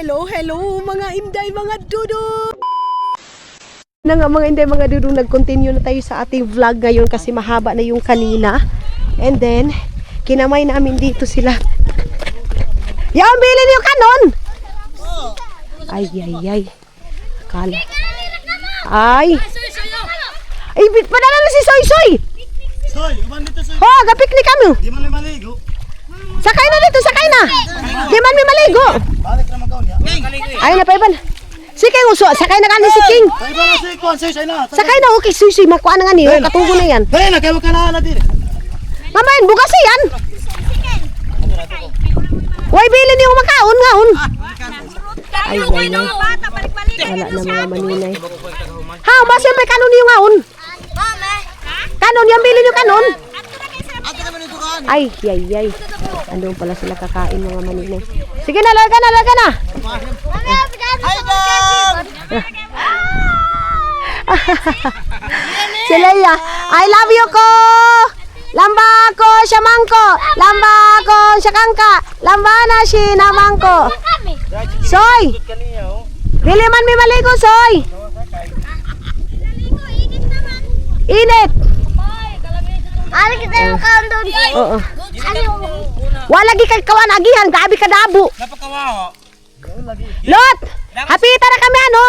Hello mga inday, mga dudo! Na nga mga inday, mga dudo, nag-continue na tayo sa ating vlog ngayon kasi mahaba na yung kanina. And then, kinamay namin dito sila. Yan, bilhin yung kanon! Ay. Akala. Ay, padala na si Soy! Soy, uban dito Soy. Oh, gapiknik kami. Di man maligo. Sakay na dito, sakay na. Di man may maligo. Balik na magaw niya. Ay na paiban. Si King uso, sakay na kani si King. Ay ba na si Kuan Soy na. Sakay na okay, suy makuha na nga niyo, katugo na yan. Dai na kay makana na dire. Mamain bukas yan. Way bilin niyo makaon ngaon. Ay. Wala na mga maninay. Ha, ba siyempre kanon niyo ngaon? Kanon yung bilin niyo kanon. Ay. Andun pala sila kakain mga maninay. Sige na, larga na. Hi dad. Si Leia, I love you ko. Lamba ko siya mangko. Lamba ko siya kangka. Lamba na si namangko. Soy. Dili man mi maligo, Soy. Init. Ari kita yung kaon doon. Oo. Wala lagi kay kawan agihan, grabe ka dabo. Napakawawa. Lot, hapita na kami ano?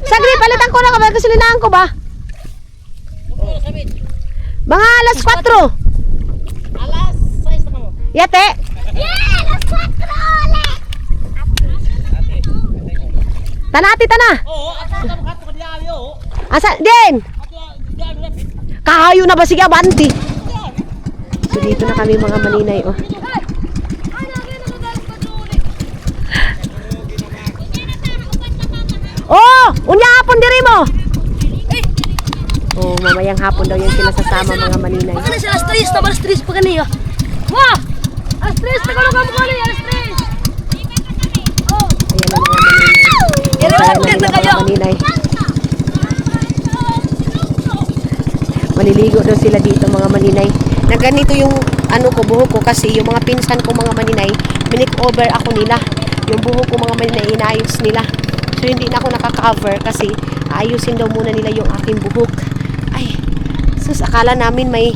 Sagli, palitan ko na kabay kasi linaan ko ba? Mga alas 4. Alas 6 na kamo. Yate. Yeah, alas 4 ulit. Tanati tana. Oo, asa ka makato ka diayo. Asa din? Kahayo na ba sige abanti? So dito na kami mga maninay oh. Oh, unya hapon diri mo. Oh, mamayang hapon daw yan sila sasama mga maninay. Ano sila stress na balas stress pa kaniya. Wah! Stress na kalo kamo kani, stress. Oh. Ayan ang mga maninay. Ayan ang mga maninay. Maliligo daw sila dito mga maninay. Na ganito yung ano ko, buhok ko kasi yung mga pinsan ko mga maninay, minikover ako nila. Yung buhok ko mga maninay, inayos nila. So hindi na ako nakaka-cover kasi ayusin daw muna nila yung aking buhok. Ay, sus, akala namin may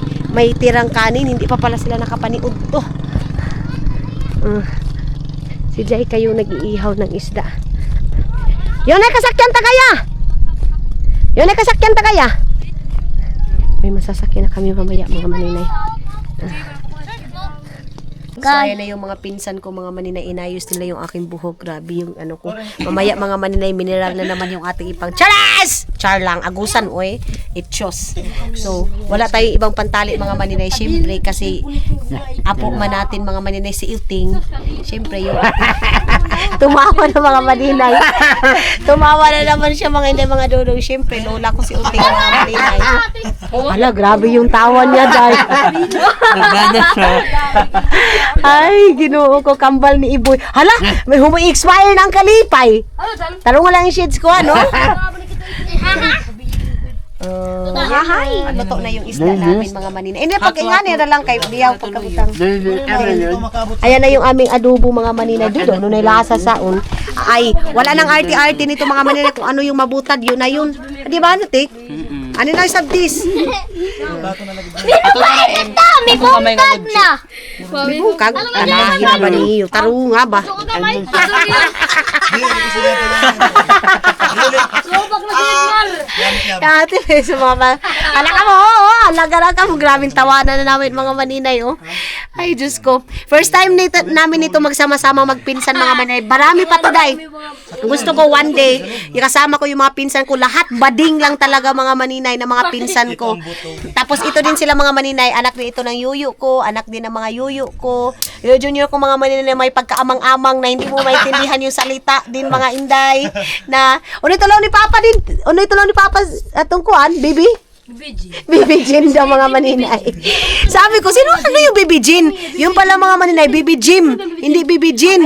tirang kanin, hindi pa pala sila nakapaniod to. Si Jai kayo nag-iihaw ng isda. Yun ay kasakyan tagaya. May masasakyan na kami mamaya mga maninay. So ayan na yung mga pinsan ko mga maninay, inayos nila yung aking buhok. Grabe yung ano ko. Mamaya mga maninay, mineral na naman yung ating ipang charas! Char lang, agusan oy. Itchos. So wala tayong ibang pantali mga maninay. Siyempre kasi apo man natin mga maninay si Ilting. Siyempre yung tumawa na mga maninay. Tumawa na naman siya mga inday mga dudong. Siyempre lola ko si Ilting mga maninay. Hala, grabe yung tawa niya dahil. Ay, ginoo ko, kambal ni Iboy. Hala, may humi-expire ng kalipay. Tarong lang yung shades ko, ano? Luto na yung isda namin, mga manina. Hindi, pag ingani na lang kayo, diyaw pagkabutang. Ayan na yung aming adobo, mga manina. Doon, ano na lasa saon. Ay, wala nang arty-arty nito, mga manina. Kung ano yung mabutad, yun na yun. Di ba, ano, Tik? Ano na yung sabdis? May bungkag na. May bukag? Anahin ba niyo? Taro nga ba? Ate, may sumama. Alaka mo, alaga mo. Grabing tawanan na namin mga maninay, oh. Ay, Diyos ko. First time namin ito magsama-sama magpinsan mga maninay. Barami pa to, day. Gusto ko one day, ikasama ko yung mga pinsan ko. Lahat bading lang talaga mga maninay na mga pinsan ko. Tapos ito din sila mga maninay. Anak din ito ng yuyu ko. Anak din ng mga yuyu ko. Yung junior ko mga maninay may pagkaamang-amang na hindi mo maintindihan yung salita din mga inday. Na, unay tulaw ni Papa din. Unay tulaw ni Papa atong kuan, baby. Baby Jim daw mga maninay. Sabi ko, sino ano yung Baby Jin? Yung pala mga maninay, Baby Jim. Hindi Baby Jin.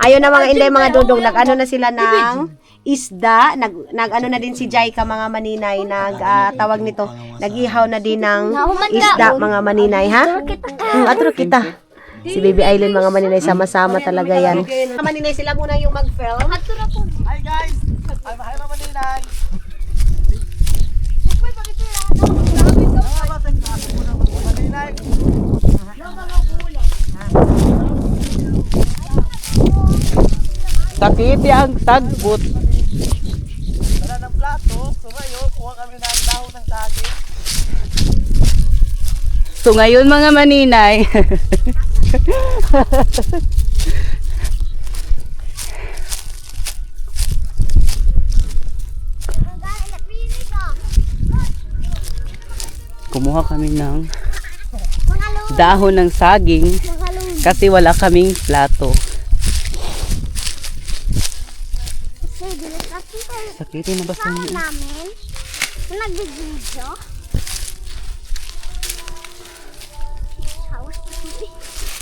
Ayun na mga inday mga dudong. Nag-ano na sila ng isda. Nag-ano na din si Jaika mga maninay. Tawag nito. Nag-ihaw na din ng isda mga maninay, ha? Atro kita. Si Baby Island, mga maninay, sama-sama talaga yan. Mga maninay, sila muna yung mag-film. Hi guys! Hi mga maninay! Maninay! Sakiti ang tagbot. Wala ng plato. So ngayon, kuha kami ng dahon ng saging. So ngayon mga maninay, kumuha kami ng dahon ng saging kasi wala kaming plato. Sakitin na ba sa inyo? namin. Nag-video.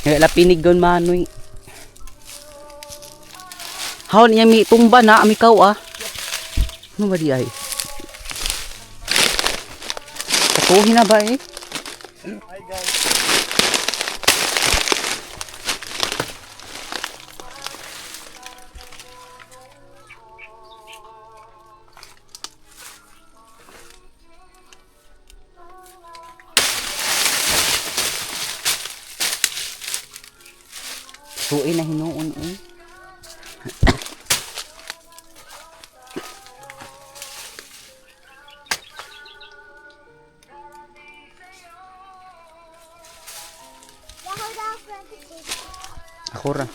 Wala pinig doon manoy. Haw niya mi tumba na amikaw ah. Ano ba di ay? Takuhin na ba eh? Hi guys! Suoy na hinuon eh. Ako ra.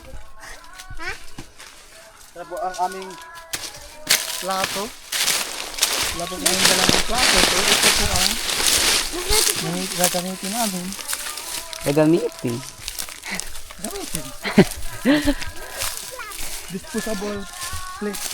Ito po ang aming plato. Wala po kayong dalang plato. So ito po ang gagamitin namin. Gagamitin. Disposable plate.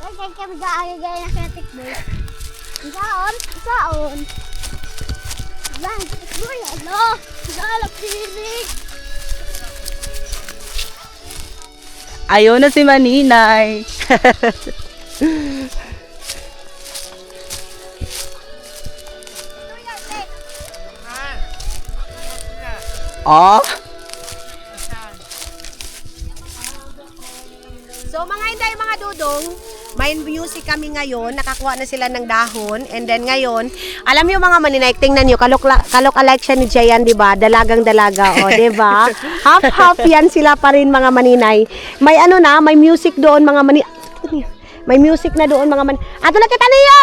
Kaya kami gaya na kinetic boy. Isaon. Lang, boy, ano? Galap sinig. Ayaw na si Maninay. Oh, So mga inday, mga dudong, may music kami ngayon, nakakuha na sila ng dahon, and then ngayon, alam niyo mga maninay, tingnan niyo, kalok-alike siya ni Jayan, di ba? Dalagang-dalaga, o, di ba? Half-half yan sila pa rin mga maninay. May ano na, may music doon mga maninay. May music na doon mga maninay. Ato na kita niyo!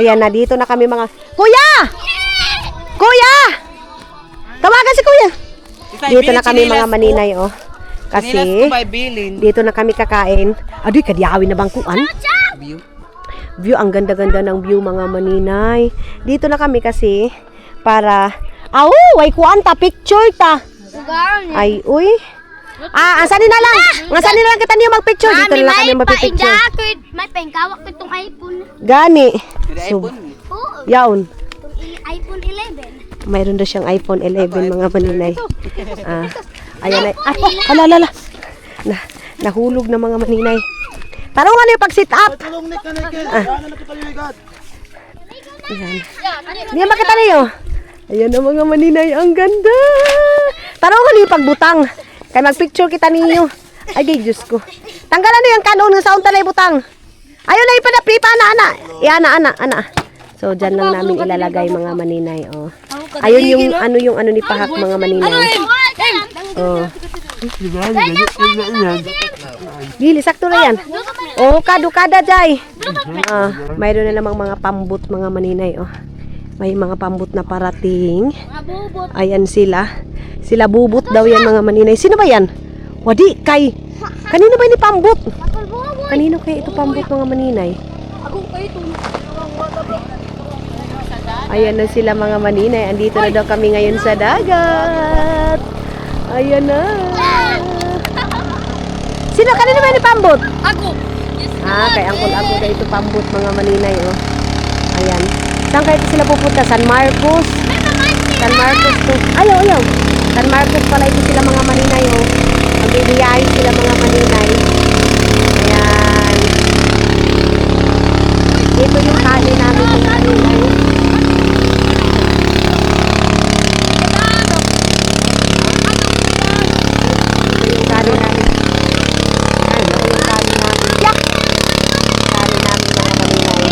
Ayan na, dito na kami mga, Kuya! Kuya! Tawagan si Kuya! Dito na kami mga maninay, oh. Kasi, dito na kami kakain. Adoy, kadiyawin na bangkuan. view. View, ang ganda-ganda ng view mga maninay. Dito na kami kasi, para, ay kuan ta, picture ta. Ay, uy. Asanin na lang. Asanin na lang kita niyo mag-picture. Dito na lang kami mag-picture. May pengkawak ko itong iPhone. Gani. So, Oo, yaon. itong iPhone 11. Mayroon daw siyang iPhone 11 mga maninay. Ayan ay. Alala. Nahulog na mga maninay. Tarungan yung pag-sit up. Tulong ni Kanikin. Ano na kitaliligad? Ayan. Hindi makita niyo. Ayan ang mga maninay. Ang ganda. Tarungan yung pagbutang. Kaya mag-picture kita ninyo. Ay, Diyos ko. Tanggalan niyo yung kanon ng saon talay butang. Ayun na yung panapripa na, ana. So, dyan lang namin ilalagay mga maninay. Oh. Ayun yung ano ni Pahak mga maninay. Oh. Dili, sakto na yan. Oh, kadukada jay. Mayroon na namang mga pambut mga maninay. Oh. May mga pambut na parating. Ayan sila. Sila bubut daw yan mga maninay. Sino ba yan? Wadi, kay. Kanino ba ini pambut? Kanino kaya ito pambut mga maninay? Ayan na sila mga maninay. Andito na daw kami ngayon sa dagat. Ayan na. Sino? Kanino ba ini pambut? Ako! Kay Uncle Ako kaya ito pambut mga maninay. Oh. Ayan. Saan kaya ito sila pupunta? San Marcos? San Marcos to. Ayaw. San Marcos pala ito sila mga maninay. Oh. Ang Nagbibiyahin sila mga maninay. Ayan. Ito yung kanin namin mga maninay. Ito yung kanin namin. Ay, ito yung kanin namin. Yak! Kanin namin mga maninay.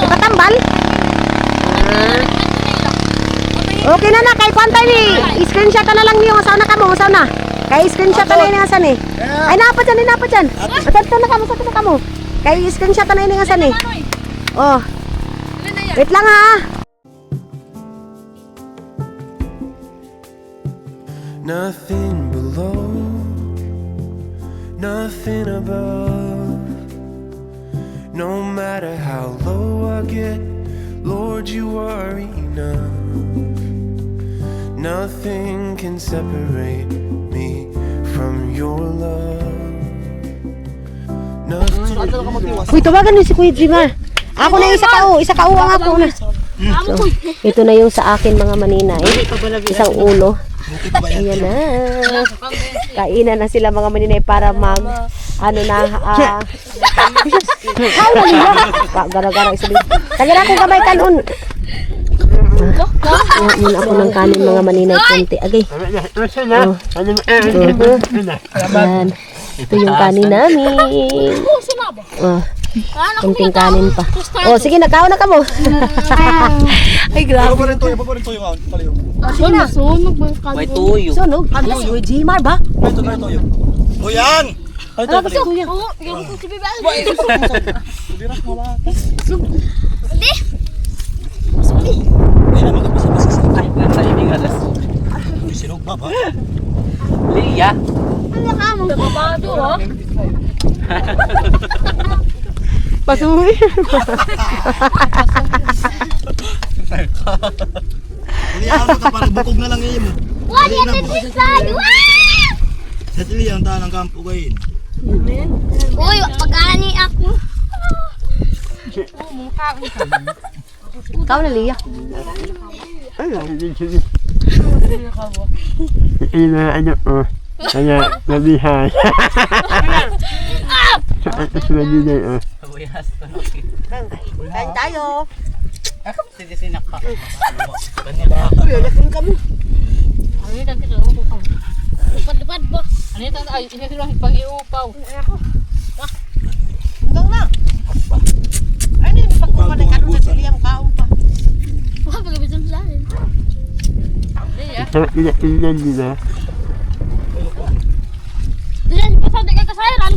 Ipatambal? Okay na kay kwanta ni. I-screenshot na lang niyo usaw na kamo, usaw na. Kay screenshot na ni asan ni. Ay napa dyan. Matanto na kamo, sa kamo. Kay screenshot na ni asan ni. Oh. Wait lang ha. Nothing below, nothing above. No matter how low I get, Lord, you are enough. Nothing can separate me from your love. Nothing. Uy, tawagan niyo si Kuya Jimar. Ako na yung isa ka ang ako na. So, ito na yung sa akin mga maninay. Isang ulo. Ayan na. Kainan na sila mga maninay para mag ano na gara-gara isa din. Tagira ko kamay kanon. Yun ako ng kanin mga maninay konti. Agay. Ayan. Ito yung kanin namin. Kunting kanin pa. Oh, sige, nakaon na ka mo. Ay, grabe. Paparin to yung paliw. Sunog mga kanin. May tuyo. Sunog? Ano, yung Gmar ba? Ito yung. O yan! Ano ba siya? Oo, yung ko si Bibel. Birak mo lang. Hindi. Hindi na magkabisa-bisa. Ay, sa ining alas. Sinog ba ba? Liya. Ano ka mo? Babado ha? Pasuwi. Hindi ako ka parang bukog na lang ngayon mo. Wala yan din sa Sa tili ang tahan ng kampo kayin. Uy, pag-ani ako. Ikaw na, Lia. Nabihan. Kain tayo. Sige, sinaka. Lupad-lupad ba? Ano ito? Ay, ini sila pag-iupaw. Hanggang na. Ay, hindi pagkuman ng kanon sa Lia mo kaon pa. Wah, pag-ibig sa akin. Diyan, pasal di ka kasairan.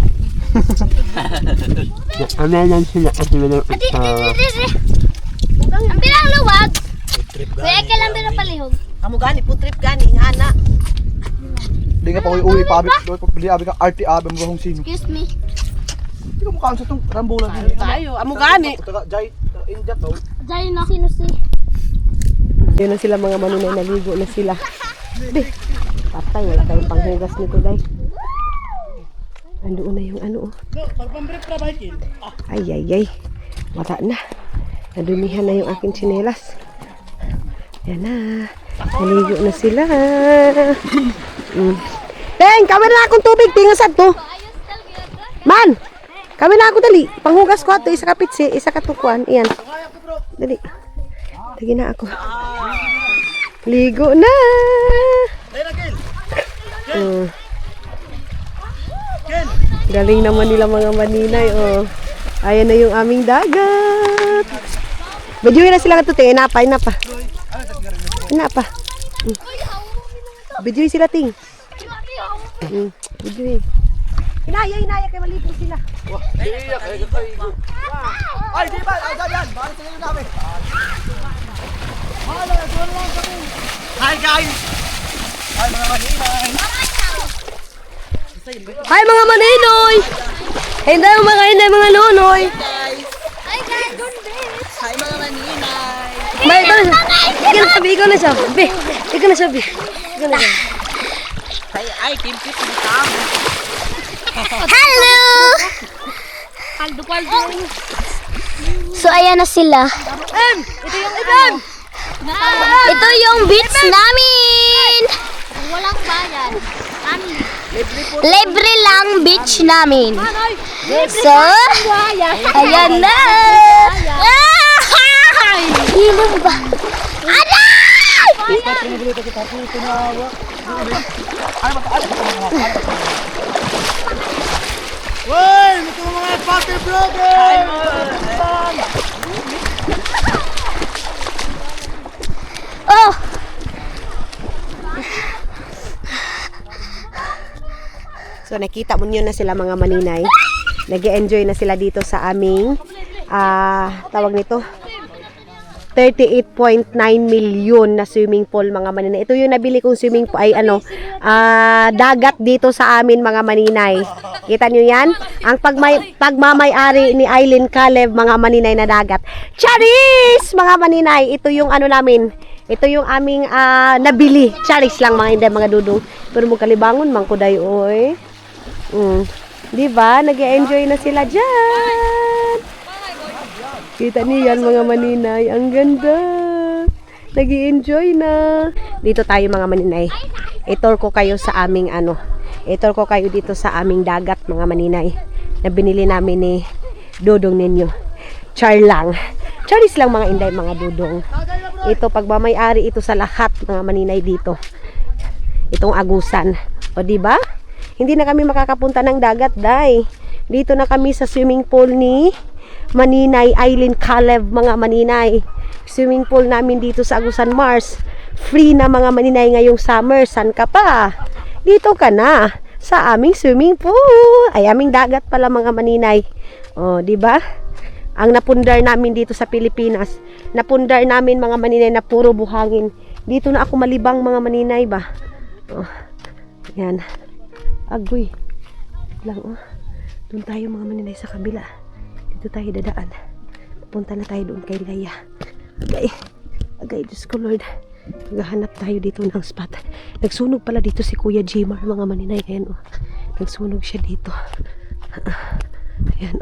Amalan sila kasi walang Adi. Ang bilang luwag. Kuya, kailan bilang palihog? Amo gani, putrip gani, ingana. Hindi nga pa uwi pabik. Hindi abi ka RT abi mo kung sino. Excuse me. Hindi ka mukhaan sa itong rambulan. Tayo, amo gani. Jai, injat daw. Diyan na sino si. Yun na sila mga maninay, naligo na sila. Di, patay, wala tayong panghugas nito, day. Andoon na yung ano, oh. Ay. Wala na. Nadumihan na yung aking tsinelas. Yan na. Naligo na sila. Teng, kami na akong tubig. Tingasad to. Man! Kami na ako dali. Panghugas ko ato. Isa ka pitsi, isa ka tukuan. Iyan. Dali. Lagi na ako. Ligo na. Galing naman nila mga maninay. Oh. Ayan na yung aming dagat. Medyo na sila katuti. Inapa. Inapa. Medyo sila ting. Medyo Inaya kay maligo sila. Ay, di ba? Ay, dyan. Bakit sila yun namin? Hi, guys! Hi, mga maninay! Hi mga maninoy! Hindi mga inday, mga nonoy! Hi guys! Hi mga maninay! May ikaw na siya. Ikaw na siya. Ay, kimpit mo tamo. Hello! Kaldo. So ayan na sila. Ito yung Ito yung beach namin! walang bayad. Libre lang beach namin. So, ayan na. Ilong ba? Woy! Ito mga party brother! Oh! So nakita mo nyo na sila mga maninay. Nag-enjoy na sila dito sa aming tawag nito 38.9 million na swimming pool mga maninay. Ito yung nabili kong swimming pool ay dagat dito sa amin mga maninay. Kita nyo yan? Ang pagmamay-ari ni Eileen Caleb mga maninay na dagat. Charis! Mga maninay, ito yung namin. Ito yung aming nabili. Charis lang mga hindi mga dudong. Pero magkalibangon man ko dayo oy. Diba? Nag-enjoy na sila dyan. Kita niyo yan mga maninay. Ang ganda. Nag-enjoy na. Dito tayo mga maninay. Itor ko kayo sa aming Itor ko kayo dito sa aming dagat mga maninay. Na binili namin ni Dudong ninyo. Char lang. Charis lang mga inday mga dudong. Ito pagmamay-ari ito sa lahat mga maninay dito. Itong agusan. O diba? Hindi na kami makakapunta ng dagat, day. Dito na kami sa swimming pool ni Maninay Eileen Caleb, mga maninay. Swimming pool namin dito sa Agusan Mars. Free na mga maninay ngayong summer. San ka pa? Dito ka na sa aming swimming pool. Ay, aming dagat pala mga maninay. O, di ba? Ang napundar namin dito sa Pilipinas. Napundar namin mga maninay na puro buhangin. Dito na ako malibang mga maninay ba? O, yan. Agoy. Lang Doon tayo mga maninay sa kabila. Dito tayo dadaan. Punta na tayo doon kay Leia. Agay, Diyos ko Lord. Naghahanap tayo dito ng spot. Nagsunog pala dito si Kuya Jmar mga maninay. Ayan Nagsunog siya dito. Ayan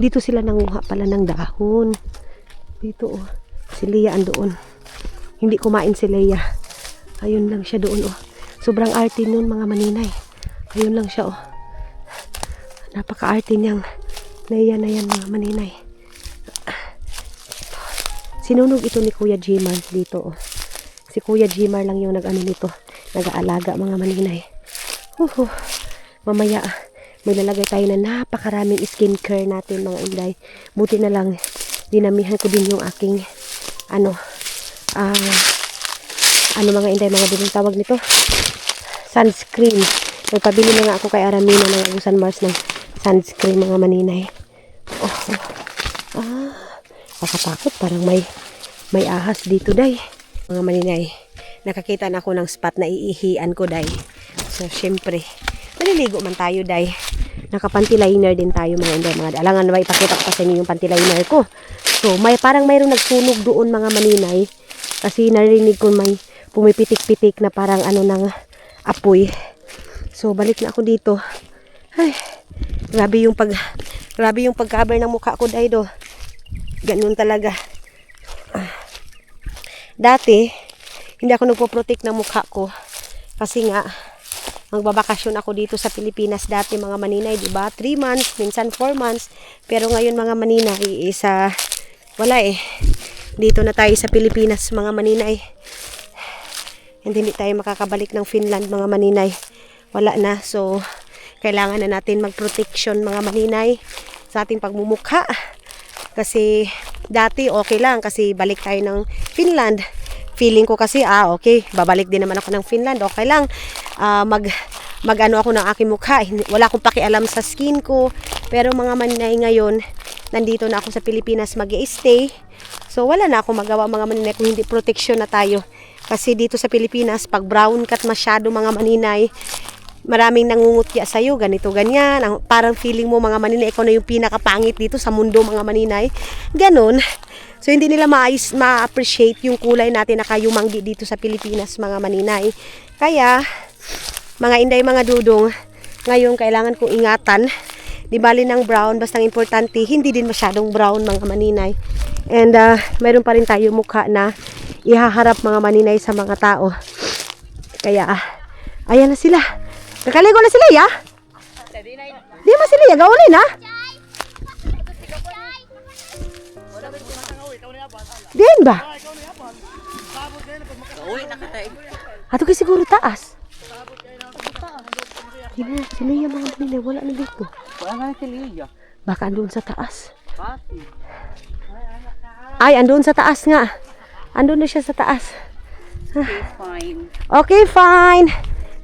Dito sila nanguha pala ng dahon. Dito Si Leia andoon. Hindi kumain si Leia. Ayun lang siya doon Sobrang arte nun mga maninay. Ayun lang siya Napaka-arte niyang Leia na yan mga maninay. Sinunog ito ni Kuya Jmar dito Si Kuya Jmar lang yung nito. Nag-aalaga mga maninay. Mamaya may lalagay tayo na napakaraming skincare natin mga inday. Buti na lang dinamihan ko din yung aking mga inday mga dinong tawag nito sunscreen. Nagpabili na nga ako kay Aramina ng Agusan Mars ng sunscreen mga maninay. Nakatakot parang may ahas dito day mga maninay. Nakakita na ako ng spot na iihian ko day. So syempre maliligo man tayo day. Naka-panty liner din tayo mga inday mga alangan na ipakita ko pa sa inyo yung panty liner ko. So parang mayroong nagsunog doon mga maninay kasi narinig ko may pumipitik-pitik na parang ng apoy. So balik na ako dito. Ay, grabe yung pag-cover ng mukha ko day do. Ganun talaga. Dati hindi ako nagpo-protect ng mukha ko kasi nga magbabakasyon ako dito sa Pilipinas dati mga maninay, di ba? 3 months, minsan 4 months. Pero ngayon mga maninay wala Dito na tayo sa Pilipinas mga maninay. Hindi tayo makakabalik ng Finland mga maninay. Wala na. So kailangan na natin mag-protection mga maninay sa ating pagmumukha. Kasi dati okay lang kasi balik tayo ng Finland. Feeling ko kasi okay, babalik din naman ako ng Finland. Okay lang. Mag-ano ako ng aking mukha. Wala akong pakialam sa skin ko. Pero mga maninay ngayon, nandito na ako sa Pilipinas mag-i-stay. So wala na akong magawa mga maninay kung hindi protection na tayo. Kasi dito sa Pilipinas, pag brown kat masyado mga maninay, maraming nangungutya sa'yo, ganito, ganyan. Parang feeling mo mga maninay, ikaw na yung pinakapangit dito sa mundo mga maninay. Ganon. So hindi nila ma-appreciate yung kulay natin na kayumanggi dito sa Pilipinas mga maninay. Kaya, mga inday, mga dudong, ngayon kailangan kong ingatan. Di bali ng brown, basta importante, hindi din masyadong brown mga maninay. And mayroon pa rin tayo mukha na ihaharap mga maninay sa mga tao. Kaya, ayan na sila. Kakaligo na sila, ya? Di mo sila, ya? Gawin na? Diyan ba? Ato kay siguro taas. Hindi na, sila yung mga manila. Wala na dito. Wala na sila. Baka andun sa taas. Ay, andun sa taas nga. Andun na siya sa taas. Okay, fine. Okay, fine.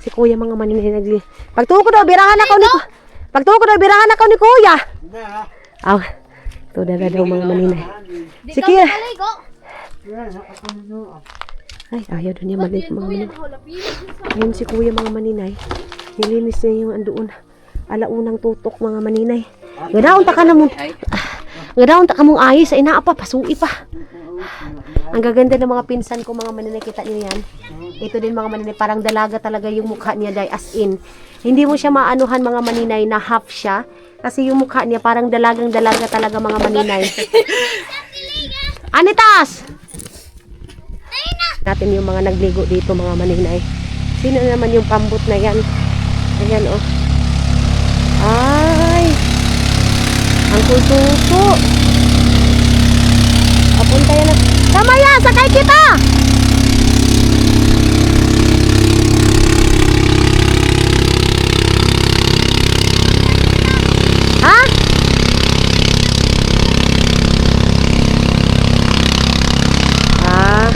Si kuya mga maninay nagli. Pagtuko daw, birahan ako ni Pagtuko daw, birahan ako ni kuya. Aw. Ito na daw mga maninay. Si kuya. Ay, ayaw doon niya malit mga maninay. Ayun si kuya mga maninay. Nilinis niya yung andoon. Alaunang tutok mga maninay. Ganaon ta ka na mo. Ganaon ta ka mong ayos sa inaapa, pasui pa. Ang gaganda ng mga pinsan ko mga maninay, kita niyo yan. Ito din mga maninay, parang dalaga talaga yung mukha niya, day, as in. Hindi mo siya maanuhan mga maninay na half siya. Kasi yung mukha niya parang dalagang-dalaga talaga mga maninay. Anitas! Natin yung mga nagligo dito mga maninay. Sino naman yung pambot na yan? Ayan oh. Ay! Ang kususo! Apunta yan na. Tama yan! Sakay kita! Ha? Ah.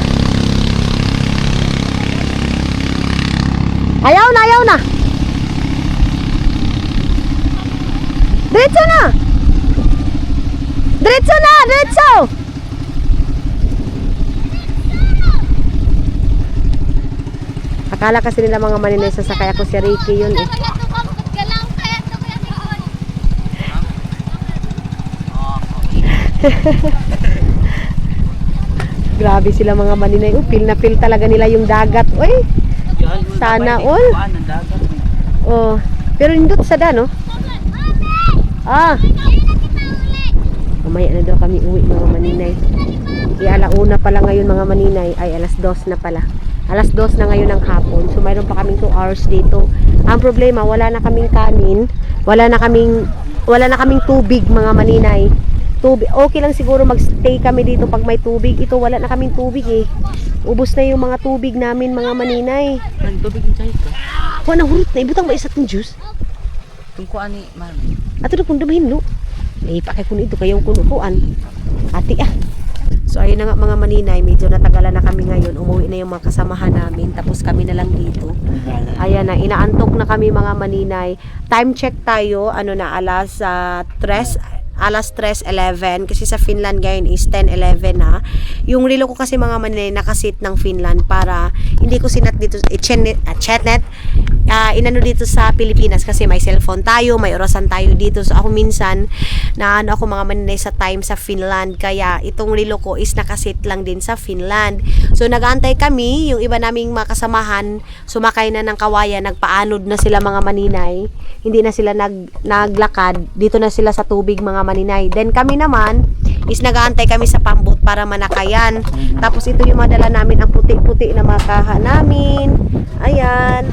Ayaw na, ayaw na. Diretso na. Diretso na, diretso. Akala kasi nila mga maninay sasakay ako si Ricky yun eh. Grabe sila mga maninay. Feel na feel talaga nila yung dagat. Uy, sana all. Oh, pero nindot sa no? Ah. Mamaya na daw kami uwi mga maninay. Alauna pala ngayon mga maninay. Ay, alas 2 na pala. Alas 2 na ngayon ng hapon. So mayroon pa kaming 2 hours dito. Ang problema, wala na kaming kanin. Wala na kaming tubig mga maninay. Tubig. Okay lang siguro magstay kami dito pag may tubig. Ito wala na kaming tubig eh. Ubos na yung mga tubig namin mga maninay. Ang tubig ng chay ko. Wala na hurot na. Ibutang ba isa tong juice? Kung kuha ni mami. Ato na kung damahin no. Eh, pakay ko ito kayong kunukuan. Ati ah. So ayun na nga mga maninay, medyo natagalan na kami ngayon. Umuwi na yung mga kasamahan namin. Tapos kami na lang dito. Ayan na, inaantok na kami mga maninay. Time check tayo, ano na, alas 3:11 kasi sa Finland ngayon is 10:11 na. Yung relo ko kasi mga maninay nakasit ng Finland para hindi ko sinat dito chatnet inano dito sa Pilipinas kasi may cellphone tayo, may orasan tayo dito. So ako minsan na ano ako mga maninay sa time sa Finland kaya itong relo ko is nakasit lang din sa Finland. So nag-aantay kami, yung iba naming makasamahan sumakay na ng kawayan, nagpaanod na sila mga maninay. Hindi na sila naglakad, dito na sila sa tubig mga maninay. Then kami naman is nag-aantay kami sa pambot para manakayan. Tapos ito yung madala namin, ang puti-puti na makaha namin. Ayan.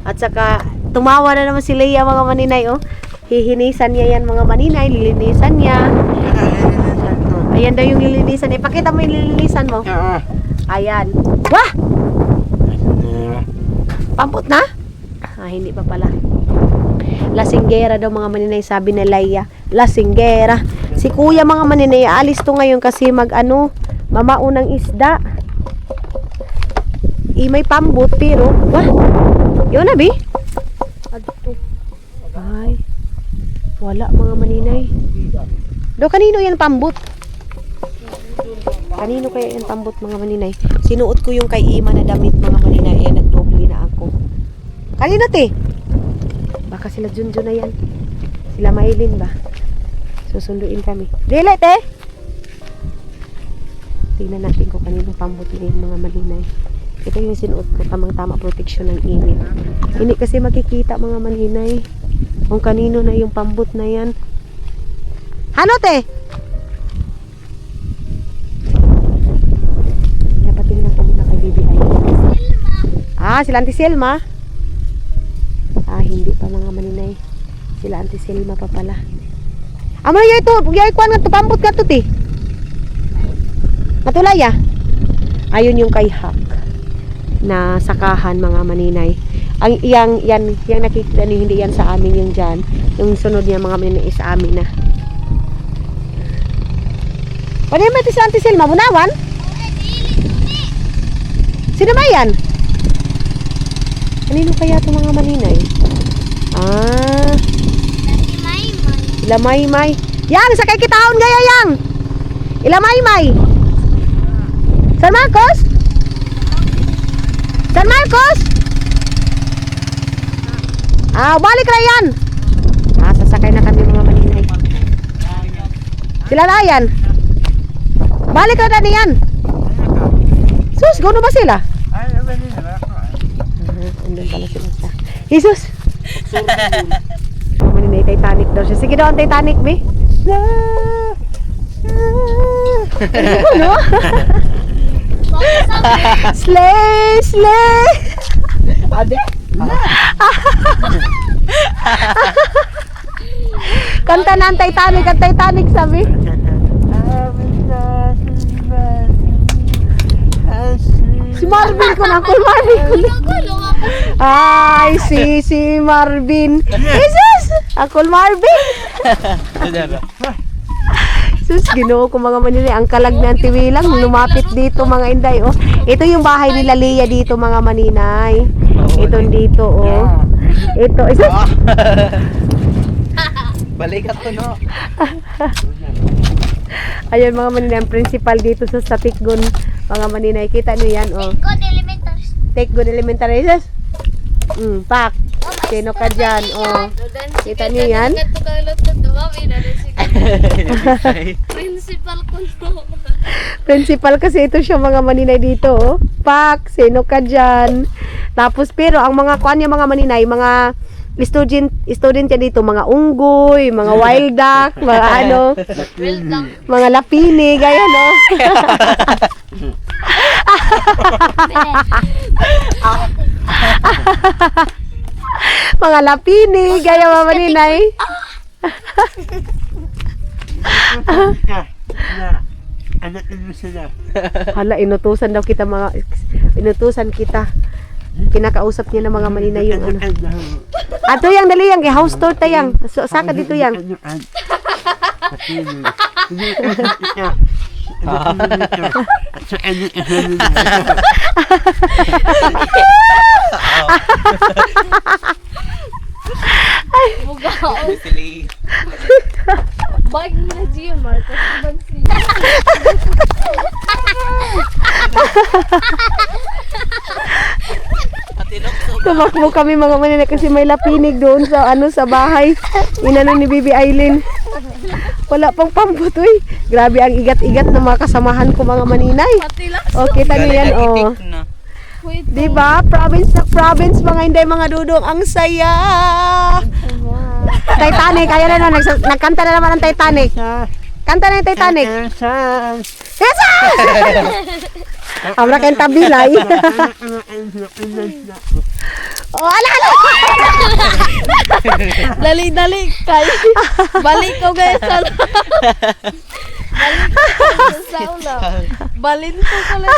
At saka tumawa na naman si Leia mga maninay oh. Hihinisan niya yan mga maninay, lilinisan niya. Ayan daw yung lilinisan. Ipakita mo yung lilinisan mo. Ayan. Wah! Pambot na? Ah, hindi pa pala. Lasinggera daw mga maninay, sabi ni Leia. Lasinggera. Si kuya mga maninay, alis to ngayon kasi mamaunang isda. May pambot pero, wah, yun na bi? Ay, wala mga maninay. Do, kanino yan pambot? Kanino kaya yan pambot mga maninay? Sinuot ko yung kay Ima na damit mga maninay. Ayan, nagdoble na ako. Kanino te? Baka sila Junjun na yan. Sila Maylin ba? Susunduin kami. Dili te? Tingnan natin kung kanino pambot na yung mga maninay. Ito yung sinuot ko, tamang-tama protection ng init. Hindi kasi makikita mga maninay kung kanino na yung pambot na yan. Ano te? Dapat tingnan ko muna kay BBI. Ah, sila Auntie Selma. Ah, hindi pa mga maninay. Sila Auntie Selma pa pala. Amo yay to, yay kuan nga to pambot ka to ti. Matulaya. Ayun yung kay Hak na sakahan mga maninay. Ang yang nakikita niyo hindi yan sa amin yung diyan. Yung sunod niya mga maninay is sa amin na. Pwede mo ito si Auntie Selma, munawan? Sino ba yan? Kanino kaya ito mga maninay? Ah, Ilamaymay. Yang, sakay kitaon gaya yang. Ilamaymay. San Marcos? San Marcos? Ah, balik na yan. Ah, sasakay na kami mga maninay. Sila na yan. Balik na yan. Sus, gano ba sila? Andun pala sila sa Jesus. Maninay, Titanic daw siya. Sige daw ang Titanic, be. Ano? Slay, slay. Kanta na ang Titanic, sabi. Si Marvin ko na, Uncle Marvin ko na. Ay, si Marvin. Jesus! Uncle Marvin. Sus, Ginoo ko mga maninay. Ang kalag na Antiwilang, lumapit dito mga inday. Oh. Ito yung bahay nila Leah dito mga maninay. Ito dito, oh. Ito, Jesus! Balik to no. Ayun mga maninay, ang principal dito sa Satikgon. Mga maninay, kita nyo yan, oh. Take good elementary. Jesus! Pak. Sino ka dyan, oh. Kita nyo yan? Principal ko no. Principal kasi ito siya mga maninay dito, oh. Pak, sino ka dyan? Tapos pero ang mga kuan yung mga maninay, mga student yan dito, mga unggoy, mga wild duck, mga ano, mga lapini, gaya no. Mga lapini, gaya mga maninay. Anak mo sila. Hala, inutusan kita. Kinakausap niya ng mga maninay yung ano. Ato yang dali yang, house tour tayang. So, saka dito yang. Bag na Gio Marcos. Tumakbo kami mga maninay kasi may lapinig doon sa ano sa bahay. Inano ni Bibi Aileen. Wala pang pambot, uy. Grabe ang igat-igat ng mga kasamahan ko mga maninay. O, kita niyo yan, oh. Diba? Province na province, mga inday, mga dudong. Ang saya! Titanic, ayan na, nagkanta na naman ang Titanic. Kanta na yung Titanic. Yes! Amra kayong tabilay. Oh, ala! Dali kay. Balik ko guys sa sauna. Balin ko pala.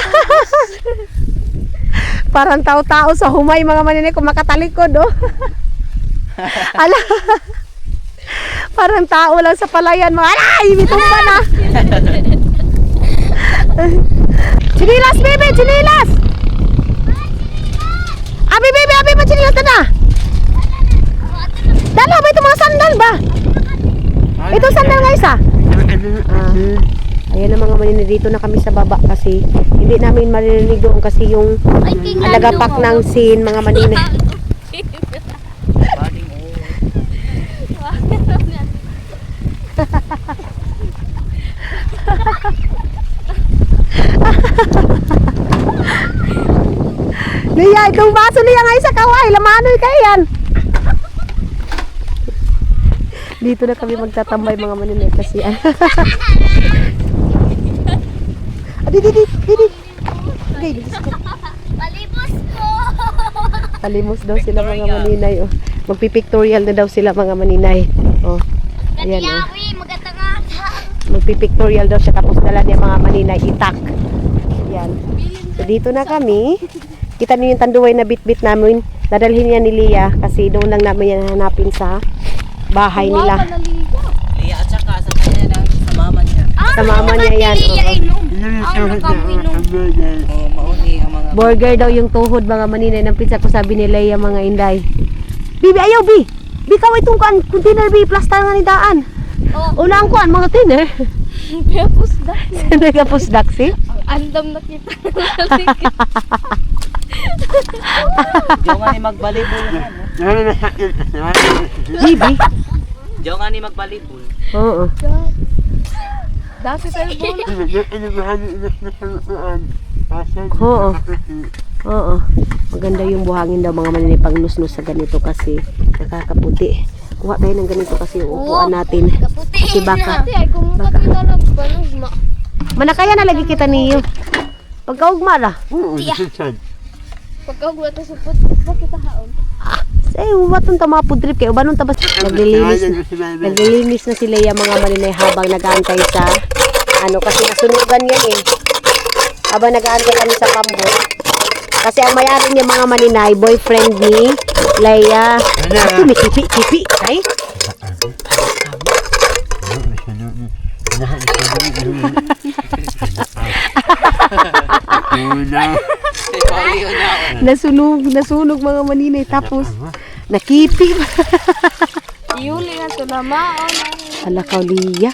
Parang tao-tao sa humay mga maninay kung makatalikod, oh. Ala. Parang tao lang sa palayan mga. Ay, bitumba na. Chinilas, baby, chinilas. Abi, baby, abi, chinilas ka na. Dala ba ito mga sandal ba? Ito sandal nga isa. Ayan na mga maninay, dito na kami sa baba kasi hindi namin maririnig doon kasi yung alagapak ng scene mga maninay. Liya, itong baso niya nga isa kaway, lamanoy kayo yan. Dito na kami magtatambay mga maninay kasi Didi. Okay, Diyos ko. Palibos ko. Palimos daw sila mga maninay. Oh. Magpipictorial na daw sila mga maninay. Oh. Ayan oh. Magpipictorial daw siya tapos dala niya mga maninay itak. Ayan. So dito na kami. Kita niyo yung tanduay na bit-bit namin. Dadalhin niya ni Lia kasi doon lang namin yan hanapin sa bahay nila. Lia at saka sa kanya lang, sa mama niya. Sa mama niya yan. Oo. Oo, mauni ang mga... Burger daw yung tuhod mga maninay ng pizza ko sabi ni Leia mga inday. Bibi ayaw bi. Bi kaway itong kuan container bi plastar nga ni daan. Una ang kuan mga tiner. Pusdak. Nagapusdak si. Andam na kita. Diyo nga ni magbalibol. Bibi. Diyo nga ni magbalibol. Oo. Dati tayo bola. Oo. Oo. Maganda yung buhangin daw mga maninay pag nus-nus sa ganito kasi nakakaputi. Kuha tayo ng ganito kasi yung upuan natin. Kasi baka. Ay, kung makapinalag pa nung Manakaya na lagi kita niyo. Pagkaugma ra. pagkagulat na supot, bakit haon? Say, waton ta mga pudrip kay ubanon ta bas naglilinis na sila yung mga maninay habang nag-aantay sa ano kasi nasunugan yan eh. Habang nag-aantay kami sa pambot. Kasi ang may-ari niya mga maninay, boyfriend ni Leia. Ito may kipi. Ay? Nasunog mga maninay tapos nakipi. Iuli nga ito na maon. Ala ka, Lia.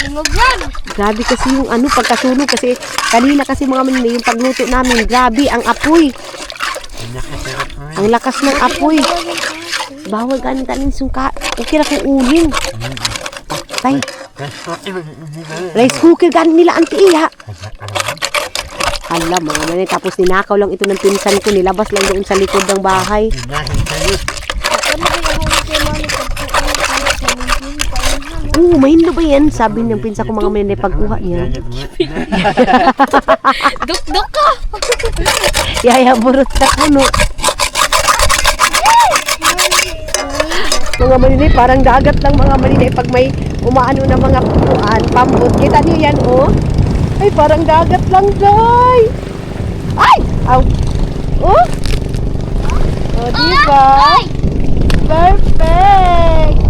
Lingog yan. Grabe kasi yung ano pagkasunog kasi kanina kasi mga maninay yung pagluto namin, grabe ang apoy. Ang lakas ng apoy. Bawal ganin tanin sungka. Okay ra kung uling. Tay. Rice cooker ganin nila ang tiiya. Hala mga maninay tapos ninakaw lang ito ng pinsan ko, nilabas lang doon sa likod ng bahay. Mahindo ba yan? Sabi ng pinsa ko mga maninay pagkuha niya. Duk-duk ka. Yaya burot sa puno. Mga maninay parang dagat lang mga maninay pag may umaano na mga punuan, pambot. Kita niyo yan oh. Ay parang dagat lang day. Ay! Aw! Oh! Oh, diba? Perfect!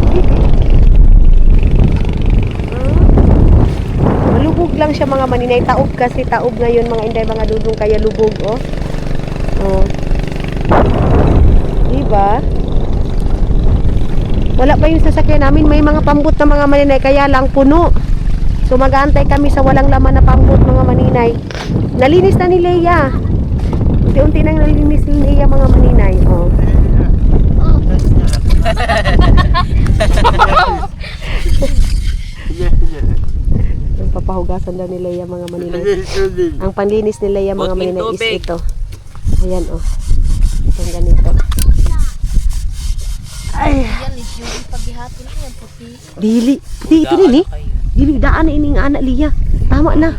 Malubog lang siya mga maninay. Taob kasi, taob ngayon mga inday, mga dudong kaya lubog, oh. Oh. Diba? Wala pa yung sasakyan namin. May mga pambot na mga maninay, kaya lang puno. So mag-aantay kami sa walang laman na pambot mga maninay. Nalinis na ni Leia. Unti-unti nang nalinis ni Leia mga maninay, oh. Papahugasan daw ni Leia mga maninay. Ang panlinis ni Leia mga maninay is ito. Ayan oh. Ang ganito. Ay. Yan is yung paghihati lang yan puti. Dili. Puti ito nini. Dili daan na ining anak Leia. Tama na.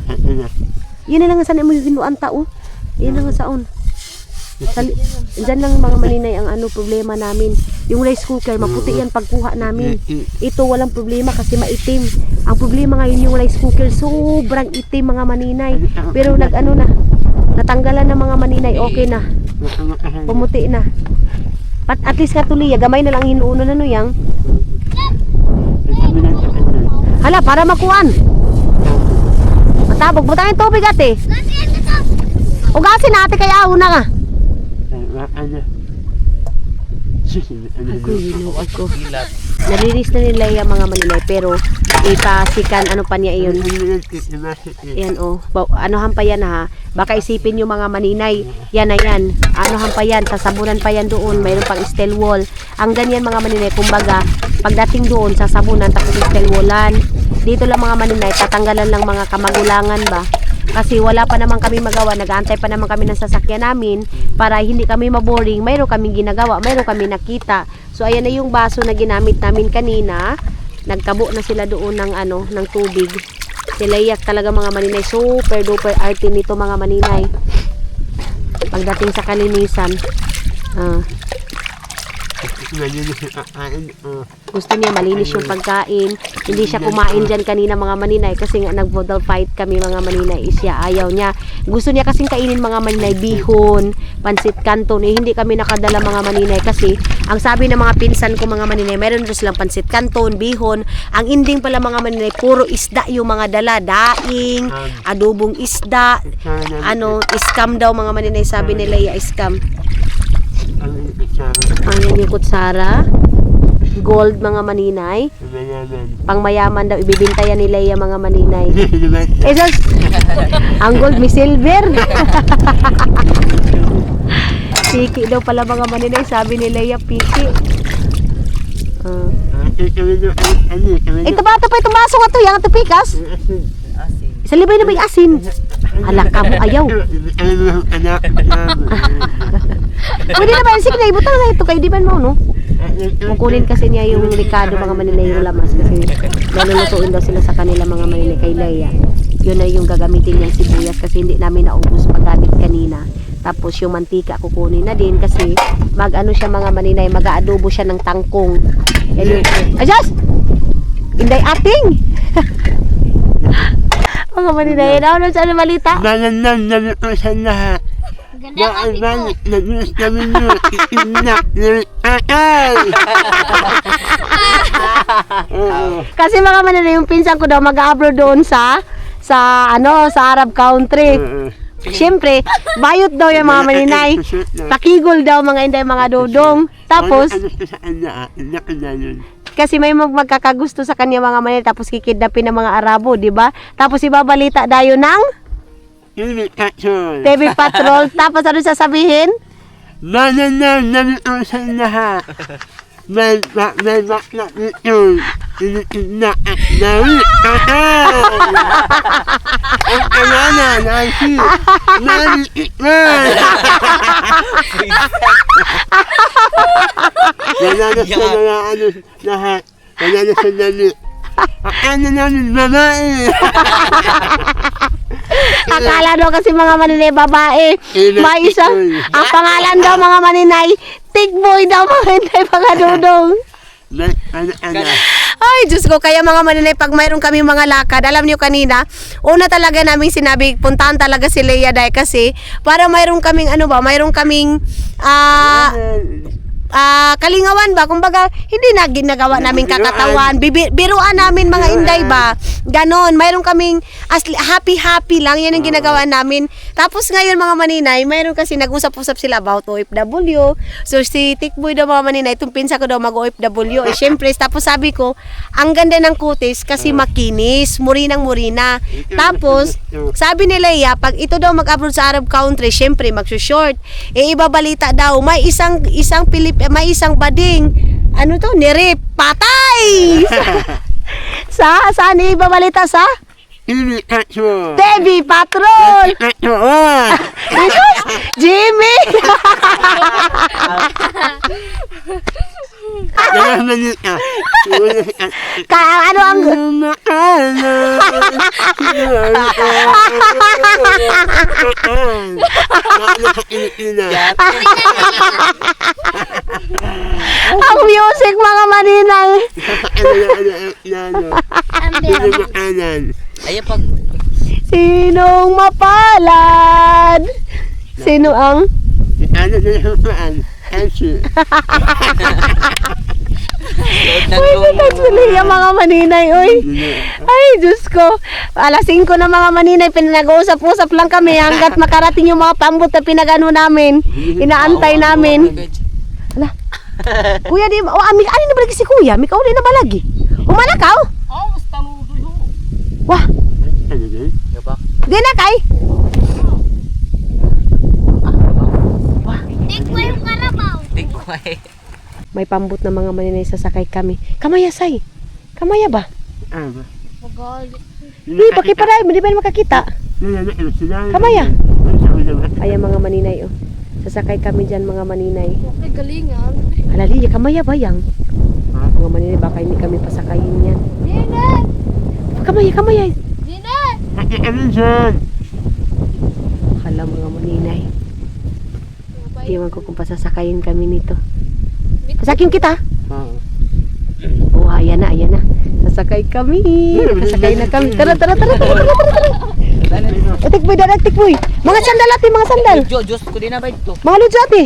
Yan na lang sana mo ginuan tao. Yan na nga saon. Diyan lang mga maninay ang ano problema namin. Yung rice cooker, maputi yan pagkuha namin. Ito walang problema kasi maitim. Ang problema ngayon yung rice cooker, sobrang itim mga maninay. Pero nag-ano na, natanggalan na mga maninay, okay na. Pumuti na. At least katuloy, gamay na lang hinuuno na no yang. Hala, para makuan. Matabog, butangin tubig ate. Ugasin natin kaya una nga. Ako. Nalinis na nila yung mga maninay pero ipasikan ano pa niya iyon. Yan oh. Anohan pa yan ha. Baka isipin yung mga maninay. Yan na yan. Anohan pa yan. Sasabunan pa yan doon. Mayroon pang steel wall. Ang ganyan mga maninay. Kumbaga pagdating doon sasabunan tapos steel wallan. Dito lang mga maninay. Tatanggalan lang mga kamagulangan ba. Kasi wala pa naman kami magawa, nag-aantay pa naman kami ng sasakyan namin para hindi kami maboring, mayroon kaming ginagawa, mayroon kami nakita. So ayan na yung baso na ginamit namin kanina. Nagtabo na sila doon ng ano, ng tubig. Sila yak talaga mga maninay, super duper arte nito mga maninay. Pagdating sa kalinisan, Malinis yung kakain. gusto niya malinis yung pagkain. Hindi siya kumain dyan kanina mga maninay kasi nga nag-voodoo fight kami mga maninay. Siya ayaw niya. Gusto niya kasing kainin mga maninay, bihon, pansit canton. Hindi kami nakadala mga maninay kasi ang sabi ng mga pinsan ko mga maninay, meron doon silang pansit canton, bihon. Ang ending pala mga maninay, puro isda yung mga dala. Daing, adobong isda, iskam daw mga maninay, sabi ni Leia, iskam. Ayan yung kutsara. Gold mga maninay. Pang mayaman daw ibibinta yan ni Leia mga maninay. Esos, ang gold may silver. Piki daw pala mga maninay, sabi ni Leia, piki. Ito ba ito pa itong baso nga to, yung ito pikas? Sa libay na may asin. Alak ka mo, ayaw. Pwede na ba yung sige na, ibutang na ito kay Diban mo, no? Kukunin kasi niya yung Ricardo mga maninay yung lamas kasi nalulutuin daw sila sa kanila mga maninay kay Leia. Yun na yung gagamitin niyang sibuyas kasi hindi namin naubos paggamit kanina. Tapos yung mantika kukunin na din kasi mag-ano siya mga maninay, mag-aadobo siya ng tangkong. Yan yung, adjust! Inday ating! Mga maninay, ano sa balita? Nanan ko sa lahat. Nag-miss kami nyo. Iinak ng akal. Kasi mga maninay, yung pinsan ko daw mag-abroad doon sa Arab country. Siyempre, bayot daw yung mga maninay. Pakigol daw mga inday mga dodong. Tapos, kasi may magkakagusto sa kanya mga maninay, tapos kikidnapin ng mga Arabo, di ba? Tapos ibabalita dayo ng TV Patrol. Tapos ano sasabihin? Nanan ko sa lahat. May bakla nito. Iinak ng akal. Ang kalanan ay si Nalitikman. Wala na sa mga lahat. Wala na sa lalit. Ano namin babae? Akala daw kasi mga maninay babae. May isang, ang pangalan daw mga maninay, Tigboy daw mga inday mga dudong. Ay, Diyos ko, kaya mga maninay, pag mayroon kami mga lakad, alam niyo kanina, una talaga namin sinabi, puntahan talaga si Leia dahil kasi, para mayroon kaming, mayroon kaming, kalingawan ba, kumbaga hindi na ginagawa namin kakatawan, biruan namin mga inday ba, ganon, mayroon kaming happy lang, yan ang ginagawa namin. Tapos ngayon mga maninay, mayroon kasi nag-usap-usap sila about OFW, so si Tikboy daw mga maninay, itong pinsa ko daw mag-OFW, syempre, tapos sabi ko, ang ganda ng kutis kasi makinis, murinang-murina. Tapos sabi ni Leia, pag ito daw mag-abroad sa Arab country, syempre magsushort, ibabalita daw, may isang bading, nirip, patay! Saan ibabalita sa? TV Patrol! Jesus! Jimmy! Ano ang... Ang music mga maninang. Ayan pag... Sinong mapalad? Sino ang? Pwede nagsuliya mga maninay, oy. Ay, Diyos ko. Alas 5 na mga maninay, pinag-uusap-usap lang kami hanggat makarating yung mga pambot na pinagano namin. Inaantay namin. Ala. Kuya, di ba? Ano na ba si Kuya? May kauli na ba lagi? Umalakaw? mas taludo yun. Wah. Di na kay? Tigway. May pambot na mga maninay, sasakay kami. Kamaya, say. Kamaya ba? Di, baki para, di ba makakita? Kamaya. Ayan mga maninay, oh. Sasakay kami dyan mga maninay. Okay, galingan. Alali, kamaya ba yang? Mga maninay, baka hindi kami pasakayin yan. Dine! Kamaya. Dine! Hala mga maninay. Iwan ko kung pasasakayin kami nito. Pasakin kita. Oo. Oh, ayan na, ayan na. Sasakay kami. Sasakay na kami. Tara, tara, tara, tara, tara, tara. Tikboy, dadag, tikboy. Mga sandal ate, mga sandal. Diyos ko din na ba ito? Mga lujo ate.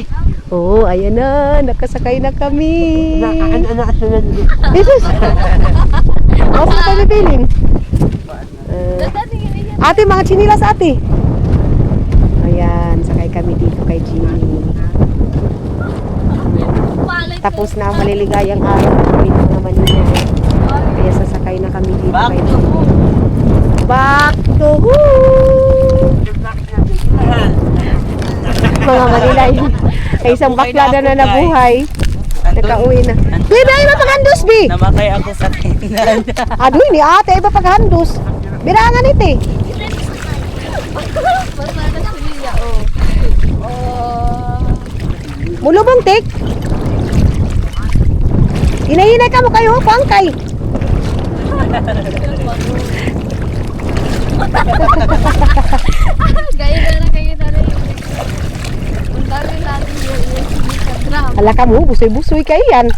Oh, ayan na. Nakasakay na kami. Anak sunod. Jesus. Ako sa kami piling. Ate, mga chinilas ate. Ayan, sakay kami dito kay Jimmy. Tapos na ang maliligayang araw namin mga Manila. Kaya sasakay na kami dito Back kay to Jimmy. Back to who? Mga Manila. Ay isang baklada na nabuhay. Nakauwi na. Bibi, ay mapaghandos, Bi! Namatay ako sa tinan. Adoy ni ate, iba paghandos. Birangan ite. Mulubong tik. Hinay-hinay ka mo kayo, pangkay. Gaya na kayo na rin. Ang dami natin yung sa drum. Hala ka mo, busoy-busoy kayo yan.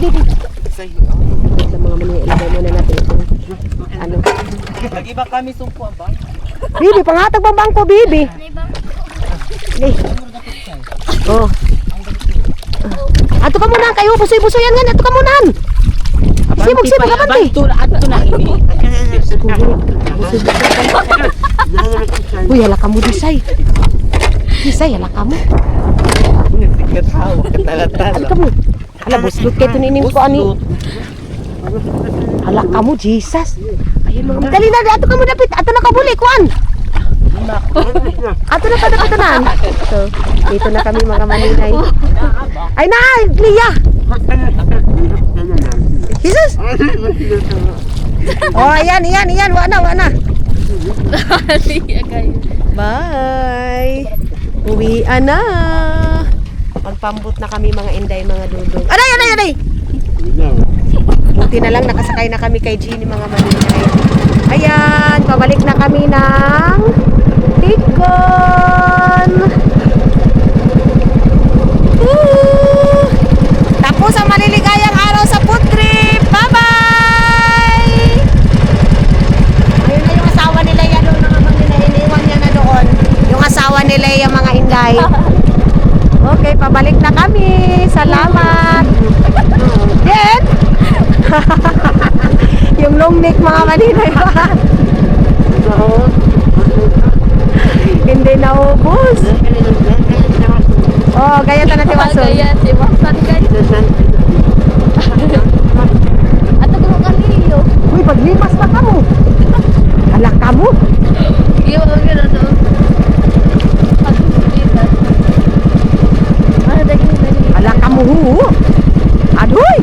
Di. Sa mga mani, ilagay muna natin itong ano. Lagi ba kami sumpo ba? Bibi, pangatag bang bangko, Bibi? Di. Oh. Ato ka muna kayo, busoy-busoyan nga, ato ka muna. Sibog-sibog ka man, Ato na ini. Uy, hala ka mo, Disay. Disay, hala ka mo. Katawa, katalatan. Hala ka mo. Hala, buslot kayo tuninim ko, ani. Hala ka mo, Jesus. Ayun mga dali na, ato ka mo dapit. Ato na kabuli, kuan. Ato na padapitanan. So, dito na kami mga Maninay. Ay na, Lia. Jesus. Oh, ayan. Wana. Bye. Uwian na. Magpambot na kami mga inday, mga dudong. Aray. Buti na lang nakasakay na kami kay Jeannie mga Maninay. Ayan, pabalik na kami ng Tikon. Tapos ang maliligayang araw sa food trip. Bye-bye! Ayun na yung asawa ni Leia doon mga Manila. Iniwan niya na doon. Yung asawa ni Leia mga inday. Okay, pabalik na kami. Salamat. Then, yung long neck mga Manila. Hindi naubos. Oh, gaya ta na tiwason. Gaya, tiwasan kayo. At ako kaniyo. Uy, paglimas pa ka mo. Alak ka mo. Iyo, gano'n to. Alak ka mo. Adoy.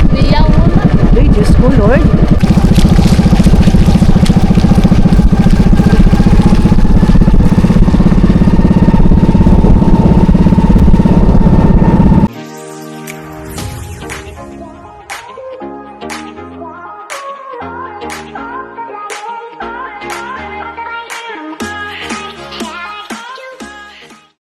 Biyaw mo na. Uy, Diyos ko, Lord.